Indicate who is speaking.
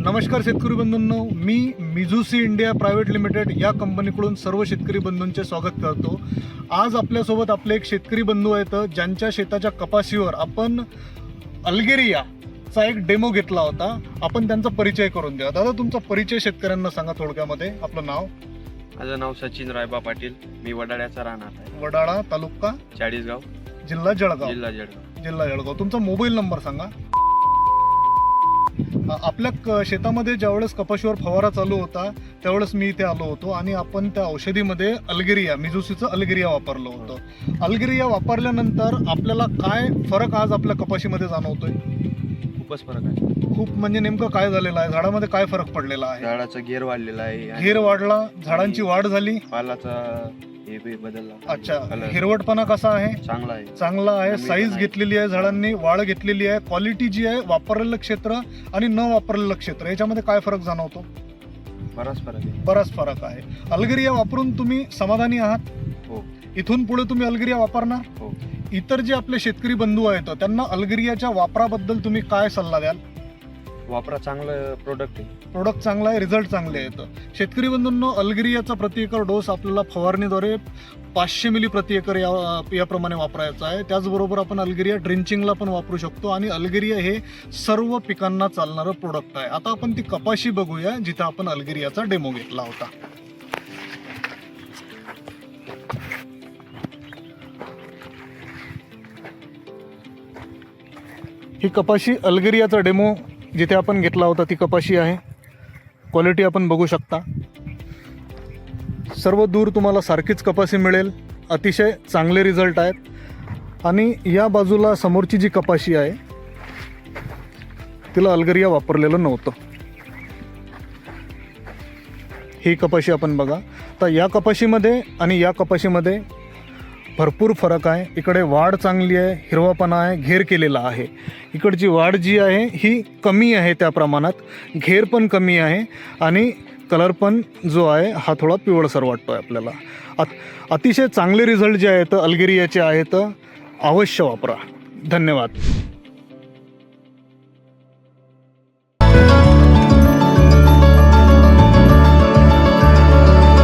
Speaker 1: नमस्कार शेतकरी बंधूंनो, मी मिझुसी India private limited या कंपनीकडून सर्व शेतकरी बंधूंचे स्वागत करतो। आज आपल्यासोबत आपले एक शेतकरी बंधू आहेत ज्यांच्या शेताच्या कपाशीवर आपण अल्गेरियाचा एक डेमो घेतला होता। आपण त्यांचा परिचय करून द्या। दादा, तुमचा परिचय शेतकऱ्यांना सांगा थोडक्यामध्ये। आपलं नाव?
Speaker 2: माझं नाव सचिन रायबा पाटील, मी वडाळ्याचा राहणार आहे।
Speaker 1: वडाळा तालुका
Speaker 2: चाळीसगाव,
Speaker 1: जिल्हा जळगाव।
Speaker 2: जिल्हा जळगाव।
Speaker 1: तुमचा मोबाईल नंबर सांगा। आपल्या शेतामध्ये ज्यावेळेस कपाशीवर फवारा चालू होता त्यावेळेस मी इथे आलो होतो आणि आपण त्या औषधीमध्ये अल्गेरिया, मिझुसीचं अल्गेरिया वापरलं होतं। अल्गेरिया वापरल्यानंतर आपल्याला काय फरक आज आपल्या कपाशीमध्ये जाणवतोय?
Speaker 2: खूपच फरक आहे।
Speaker 1: खूप म्हणजे नेमकं काय झालेलं आहे? झाडामध्ये काय फरक पडलेला आहे?
Speaker 2: झाडाचा घेर वाढलेला आहे,
Speaker 1: घेर वाढला, झाडांची वाढ झाली,
Speaker 2: पालाचा हे बदलला।
Speaker 1: अच्छा, हिरवटपणा कसा आहे?
Speaker 2: चांगला आहे,
Speaker 1: चांगला आहे। साईज घेतलेली आहे, झाडांनी वाढ घेतलेली आहे। क्वालिटी जी आहे, वापरलेलं क्षेत्र आणि न वापरलेलं क्षेत्र याच्यामध्ये काय फरक जाणवतो? बराच फरक आहे। अल्गेरिया वापरून तुम्ही समाधानी आहात?
Speaker 2: हो।
Speaker 1: इथून पुढे तुम्ही अल्गेरिया वापरणार?
Speaker 2: हो।
Speaker 1: इतर जे आपले शेतकरी बंधू आहेत त्यांना अल्गेरियाच्या वापराबद्दल तुम्ही काय सल्ला द्याल?
Speaker 2: वापरा, चांगलं प्रोडक्ट आहे।
Speaker 1: प्रोडक्ट चांगला आहे, रिझल्ट चांगले आहेत। शेतकरी बंधूंनो, अल्गेरियाचा प्रति एकर डोस आपल्याला फवारणीद्वारे 500 मिली प्रति एकर याप्रमाणे वापरायचा आहे। त्याचबरोबर आपण अल्गेरिया ड्रिंचिंगला पण वापरू शकतो आणि अल्गेरिया हे सर्व पिकांना चालणारं प्रोडक्ट आहे। आता आपण ती कपाशी बघूया जिथे आपण अल्गेरियाचा डेमो घेतला होता। ही कपाशी अल्गेरियाचा डेमो जिथे आपण घेतला होता ती कपाशी आहे। क्वालिटी आपण बघू शकता। सर्व दूर तुम्हाला सारखीच कपाशी मिळेल। अतिशय चांगले रिझल्ट आहेत। आणि या बाजूला समोरची जी कपाशी आहे तिला अल्गेरिया वापरलेलं नव्हतं। ही कपाशी आपण बघा। तर या कपाशीमध्ये आणि या कपाशीमध्ये भरपूर फरक आहे। इकडे वाढ चांगली आहे, हिरवापणा आहे, घेर केलेला आहे। इकडची वाढ जी आहे ही कमी आहे, त्या प्रमाणात घेर पण कमी आहे आणि कलर पण जो आहे हा थोडा पिवळसर वाटतो आहे आपल्याला। अतिशय चांगले रिझल्ट जे आहेत अल्गेरियाचे आहेत। अवश्य वापरा। धन्यवाद।